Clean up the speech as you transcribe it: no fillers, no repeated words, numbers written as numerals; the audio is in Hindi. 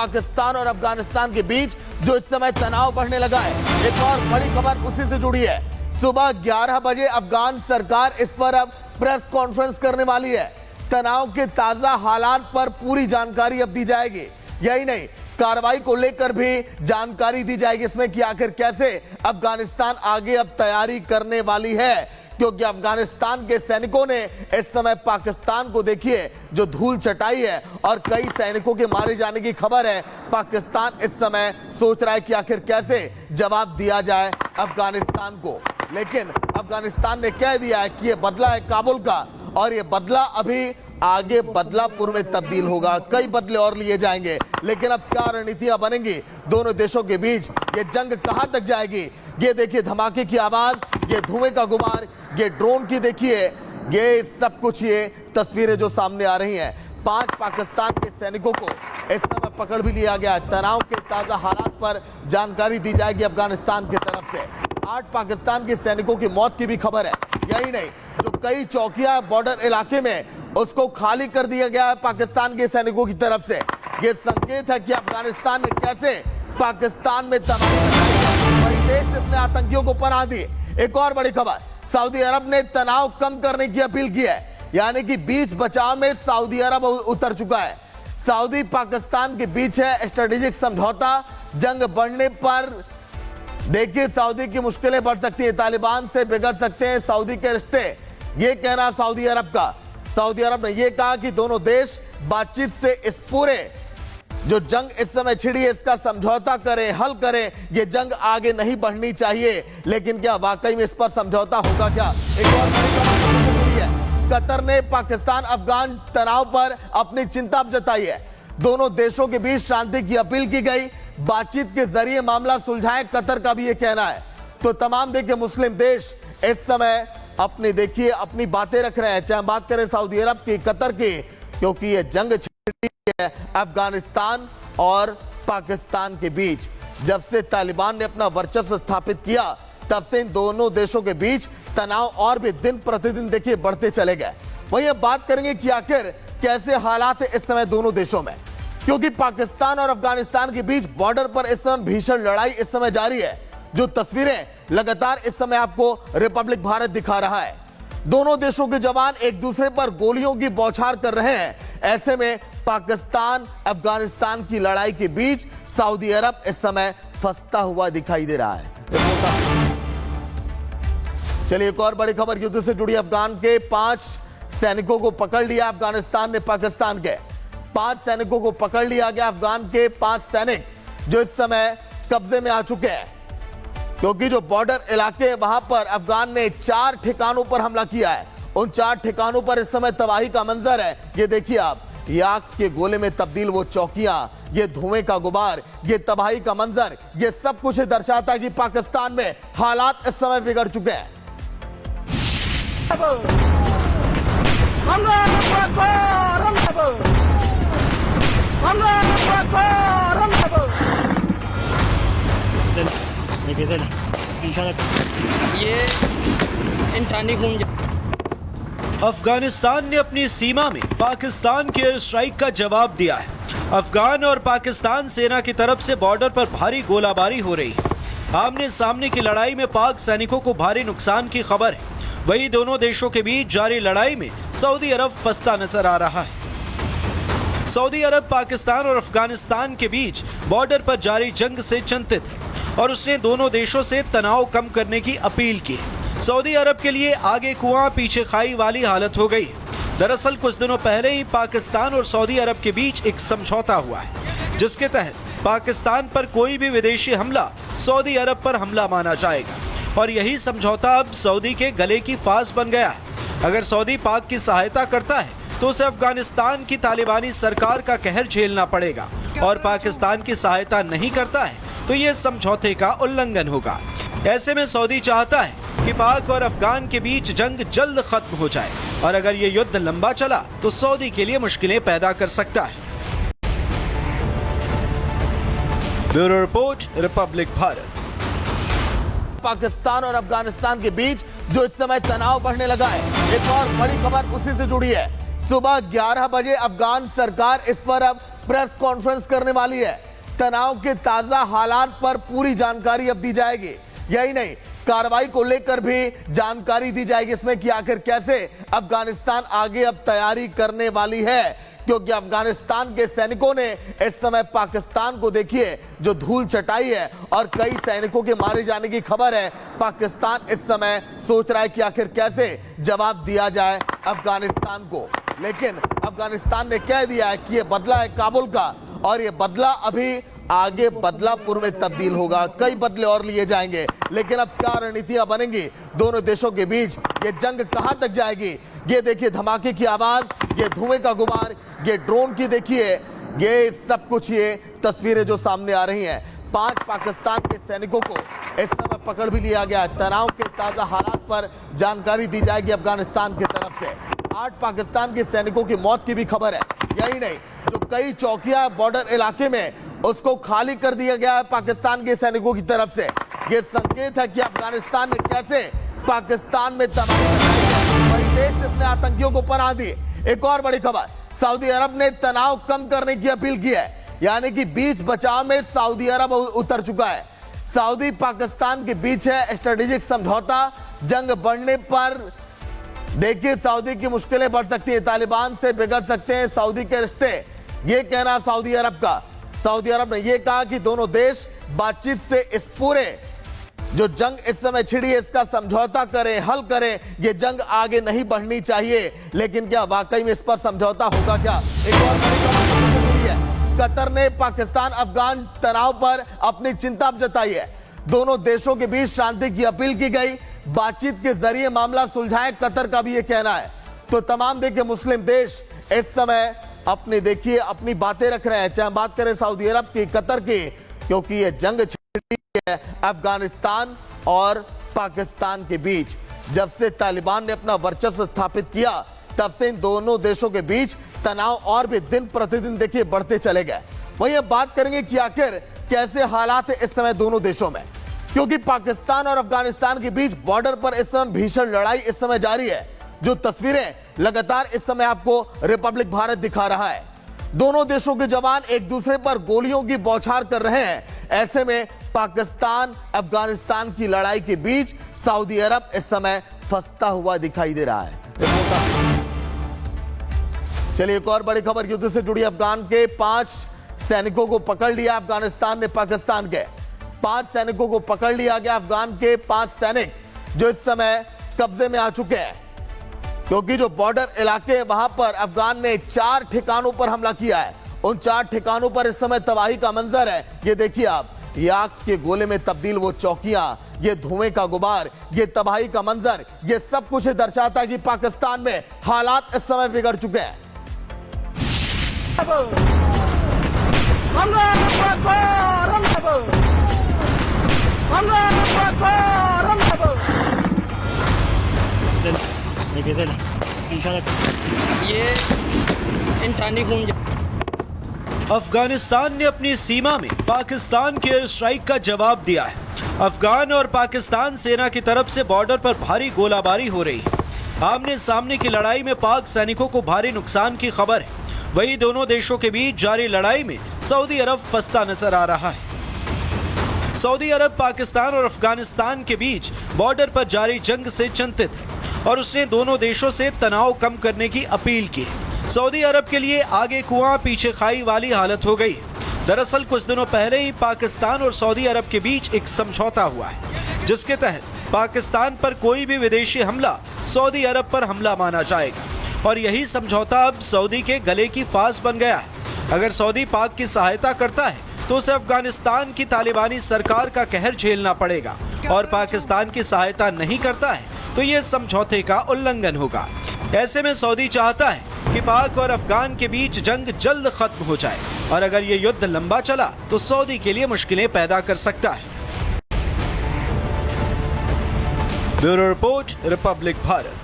पाकिस्तान और अफगानिस्तान के बीच जो इस समय तनाव बढ़ने लगा है। एक और बड़ी खबर उसी से जुड़ी है। सुबह 11 बजे अफगान सरकार इस पर अब प्रेस कॉन्फ्रेंस करने वाली है। तनाव के ताजा हालात पर पूरी जानकारी अब दी जाएगी। यही नहीं, कार्रवाई को लेकर भी जानकारी दी जाएगी इसमें कि आखिर कैसे अफगानिस्तान आगे अब तैयारी करने वाली है, क्योंकि अफगानिस्तान के सैनिकों ने इस समय पाकिस्तान को देखिए जो धूल चटाई है और कई सैनिकों के मारे जाने की खबर है। पाकिस्तान इस समय सोच रहा है कि आखिर कैसे जवाब दिया जाए अफगानिस्तान को, लेकिन अफगानिस्तान ने कह दिया है कि यह बदला है काबुल का और यह बदला अभी आगे बदलापुर में तब्दील होगा। कई बदले और लिए जाएंगे, लेकिन अब क्या रणनीतियां बनेंगी दोनों देशों के बीच, ये जंग कहां तक जाएगी। ये देखिए धमाके की आवाज, ये धुएं का गुबार, ये ड्रोन की देखिए, ये सब कुछ ये तस्वीरें जो सामने आ रही हैं। 5 पाकिस्तान के सैनिकों को इस समय पकड़ भी लिया गया। तनाव के ताजा हालात पर जानकारी दी जाएगी अफगानिस्तान की तरफ से। 8 पाकिस्तान के सैनिकों की मौत की भी खबर है। यही नहीं, जो कई चौकियां बॉर्डर इलाके में उसको खाली कर दिया गया है पाकिस्तान के सैनिकों की तरफ से। यह संकेत है कि अफगानिस्तान ने कैसे पाकिस्तान में तबाही देश जिसने आतंकियों को पनाह दी। एक और बड़ी खबर, सऊदी अरब ने तनाव कम करने की अपील की है, यानी कि बीच बचाव में सऊदी अरब उतर चुका है। सऊदी पाकिस्तान के बीच है स्ट्रेटेजिक समझौता। जंग बढ़ने पर देखिए सऊदी की मुश्किलें बढ़ सकती हैं, तालिबान से बिगड़ सकते हैं सऊदी के रिश्ते, ये कहना सऊदी अरब का। सऊदी अरब ने यह कहा कि दोनों देश बातचीत से इस पूरे जो जंग इस समय छिड़ी है इसका समझौता करें, हल करें। यह जंग आगे नहीं बढ़नी चाहिए, लेकिन क्या वाकई में इस पर समझौता होगा क्या? एक और बड़ी खबर है, कतर ने पाकिस्तान अफगान तनाव पर अपनी चिंता जताई है। दोनों देशों के बीच शांति की अपील की गई, बातचीत के जरिए मामला सुलझाएं, कतर का भी यह कहना है। तो तमाम देखिए मुस्लिम देश इस समय अपनी देखिए अपनी बातें रख रहे हैं, चाहे बात करें सऊदी अरब की, कतर की, क्योंकि यह जंग छिड़ी है अफगानिस्तान और पाकिस्तान के बीच। जब से तालिबान ने अपना वर्चस्व स्थापित किया तब से इन दोनों देशों के बीच तनाव और भी दिन प्रतिदिन देखिए बढ़ते चले गए। वहीं अब बात करेंगे कि आखिर कैसे हालात है इस समय दोनों देशों में, क्योंकि पाकिस्तान और अफगानिस्तान के बीच बॉर्डर पर इस समय भीषण लड़ाई इस समय जारी है। जो तस्वीरें लगातार इस समय आपको रिपब्लिक भारत दिखा रहा है, दोनों देशों के जवान एक दूसरे पर गोलियों की बौछार कर रहे हैं। ऐसे में पाकिस्तान अफगानिस्तान की लड़ाई के बीच सऊदी अरब इस समय फंसता हुआ दिखाई दे रहा है। चलिए एक और बड़ी खबर युद्ध से जुड़ी, अफगान के 5 सैनिकों को पकड़ लिया अफगानिस्तान ने। पाकिस्तान के 5 सैनिकों को पकड़ लिया गया। अफगान के 5 सैनिक जो इस समय कब्जे में आ चुके हैं, क्योंकि जो बॉर्डर इलाके हैं वहां पर अफगान ने 4 ठिकानों पर हमला किया है। उन 4 ठिकानों पर इस समय तबाही का मंजर है। ये देखिए आप, ये आग के गोले में तब्दील वो चौकियां, ये धुएं का गुबार, ये तबाही का मंजर, ये सब कुछ दर्शाता है कि पाकिस्तान में हालात इस समय बिगड़ चुके हैं। ये इंसानी खून। अफगानिस्तान ने अपनी सीमा में पाकिस्तान के एयर स्ट्राइक का जवाब दिया है। अफगान और पाकिस्तान सेना की तरफ से बॉर्डर पर भारी गोलाबारी हो रही है। आमने सामने की लड़ाई में पाक सैनिकों को भारी नुकसान की खबर है। वहीं दोनों देशों के बीच जारी लड़ाई में सऊदी अरब फंसता नजर आ रहा है। सऊदी अरब पाकिस्तान और अफगानिस्तान के बीच बॉर्डर पर जारी जंग से चिंतित है और उसने दोनों देशों से तनाव कम करने की अपील की है। सऊदी अरब के लिए आगे कुआं पीछे खाई वाली हालत हो गई। दरअसल कुछ दिनों पहले ही पाकिस्तान और सऊदी अरब के बीच एक समझौता हुआ है, जिसके तहत पाकिस्तान पर कोई भी विदेशी हमला सऊदी अरब पर हमला माना जाएगा और यही समझौता अब सऊदी के गले की फांस बन गया है। अगर सऊदी पाक की सहायता करता है तो उसे अफगानिस्तान की तालिबानी सरकार का कहर झेलना पड़ेगा और पाकिस्तान की सहायता नहीं करता है तो ये समझौते का उल्लंघन होगा। ऐसे में सऊदी चाहता है कि पाक और अफगान के बीच जंग जल्द खत्म हो जाए और अगर ये युद्ध लंबा चला तो सऊदी के लिए मुश्किलें पैदा कर सकता है। Bureau report, Republic Bharat. Pakistan और अफगानिस्तान के बीच जो इस समय तनाव बढ़ने लगा है, एक और बड़ी खबर उसी से जुड़ी है। सुबह 11 बजे अफगान सरकार इस पर अब प्रेस कॉन्फ्रेंस करने वाली है। तनाव के ताजा हालात पर पूरी जानकारी अब दी जाएगी। यही नहीं, कार्रवाई को लेकर भी जानकारी दी जाएगी इसमें कि आखिर कैसे अफगानिस्तान आगे अब तैयारी करने वाली है, क्योंकि अफगानिस्तान के सैनिकों ने इस समय पाकिस्तान को देखिए जो धूल चटाई है और कई सैनिकों के मारे जाने की खबर है। पाकिस्तान इस समय सोच रहा है कि आखिर कैसे जवाब दिया जाए अफगानिस्तान को, लेकिन अफगानिस्तान ने कह दिया है कि यह बदला है काबुल का और यह बदला अभी आगे बदलापुर में तब्दील होगा। कई बदले और लिए जाएंगे, लेकिन अब क्या रणनीतियां बनेंगी दोनों देशों के बीच, ये जंग कहां तक जाएगी। ये देखिए धमाके की आवाज, ये धुएं का गुबार, ये ड्रोन की देखिए, ये सब कुछ ये तस्वीरें जो सामने आ रही हैं। 5 पाकिस्तान के सैनिकों को इस समय पकड़ भी लिया गया है। तनाव के ताजा हालात पर जानकारी दी जाएगी अफगानिस्तान की तरफ से। 8 पाकिस्तान के सैनिकों की मौत की भी खबर है। यही नहीं, जो कई चौकियां बॉर्डर इलाके में उसको खाली कर दिया गया है पाकिस्तान के सैनिकों की तरफ से। यह संकेत है कि अफगानिस्तान ने कैसे पाकिस्तान में तबाही मचाई है। वही देश जिसने आतंकियों को पनाह दी। एक और बड़ी खबर, सऊदी अरब ने तनाव कम करने की अपील की है, यानी कि बीच बचाव में सऊदी अरब उतर चुका है। सऊदी पाकिस्तान के बीच है स्ट्रेटेजिक समझौता। जंग बढ़ने पर देखिए सऊदी की मुश्किलें बढ़ सकती हैं, तालिबान से बिगड़ सकते हैं सऊदी के रिश्ते, ये कहना सऊदी अरब का। सऊदी अरब ने यह कहा कि दोनों देश बातचीत से इस पूरे जो जंग इस समय छिड़ी है इसका समझौता करें, हल करें। यह जंग आगे नहीं बढ़नी चाहिए, लेकिन क्या वाकई में इस पर समझौता होगा क्या? एक और बड़ी खबर है, कतर ने पाकिस्तान अफगान तनाव पर अपनी चिंता जताई है। दोनों देशों के बीच शांति की अपील की गई, बातचीत के जरिए मामला सुलझाएं, कतर का भी यह कहना है। तो तमाम देखिए मुस्लिम देश इस समय अपने देखिए अपनी बातें रख रहे हैं, चाहे बात करें सऊदी अरब की, कतर की, क्योंकि यह जंग छिड़ी है अफगानिस्तान और पाकिस्तान के बीच। जब से तालिबान ने अपना वर्चस्व स्थापित किया तब से इन दोनों देशों के बीच तनाव और भी दिन प्रतिदिन देखिए बढ़ते चले गए। वहीं अब बात करेंगे कि आखिर कैसे हालात है इस समय दोनों देशों में, क्योंकि पाकिस्तान और अफगानिस्तान के बीच बॉर्डर पर इस समय भीषण लड़ाई इस समय जारी है। जो तस्वीरें लगातार इस समय आपको रिपब्लिक भारत दिखा रहा है, दोनों देशों के जवान एक दूसरे पर गोलियों की बौछार कर रहे हैं। ऐसे में पाकिस्तान अफगानिस्तान की लड़ाई के बीच सऊदी अरब इस समय फंसता हुआ दिखाई दे रहा है। चलिए एक और बड़ी खबर युद्ध से जुड़ी, अफगान के 5 सैनिकों को पकड़ लिया अफगानिस्तान ने। पाकिस्तान के 5 सैनिकों को पकड़ लिया गया। अफगान के 5 सैनिक जो इस समय कब्जे में आ चुके हैं, क्योंकि जो बॉर्डर इलाके हैं वहां पर अफगान ने 4 ठिकानों पर हमला किया है। उन 4 ठिकानों पर इस समय तबाही का मंजर है। ये देखिए आप, ये आग के गोले में तब्दील वो चौकियां, ये धुएं का गुबार, ये तबाही का मंजर, ये सब कुछ दर्शाता है कि पाकिस्तान में हालात इस समय बिगड़ चुके हैं। ये इंसानी खून अफगानिस्तान ने अपनी सीमा में पाकिस्तान के एयर स्ट्राइक का जवाब दिया है। अफगान और पाकिस्तान सेना की तरफ से बॉर्डर पर भारी गोलाबारी हो रही है। आमने सामने की लड़ाई में पाक सैनिकों को भारी नुकसान की खबर है। वहीं दोनों देशों के बीच जारी लड़ाई में सऊदी अरब फंसता नजर आ रहा है। सऊदी अरब पाकिस्तान और अफगानिस्तान के बीच बॉर्डर पर जारी जंग से चिंतित है और उसने दोनों देशों से तनाव कम करने की अपील की। सऊदी अरब के लिए आगे कुआं पीछे खाई वाली हालत हो गई। दरअसल कुछ दिनों पहले ही पाकिस्तान और सऊदी अरब के बीच एक समझौता हुआ है, जिसके तहत पाकिस्तान पर कोई भी विदेशी हमला सऊदी अरब पर हमला माना जाएगा और यही समझौता अब सऊदी के गले की फांस बन गया है। अगर सऊदी पाक की सहायता करता है तो उसे अफगानिस्तान की तालिबानी सरकार का कहर झेलना पड़ेगा और पाकिस्तान की सहायता नहीं करता है तो ये समझौते का उल्लंघन होगा। ऐसे में सऊदी चाहता है कि पाक और अफगान के बीच जंग जल्द खत्म हो जाए और अगर ये युद्ध लंबा चला तो सऊदी के लिए मुश्किलें पैदा कर सकता है। Bureau report, Republic Bharat.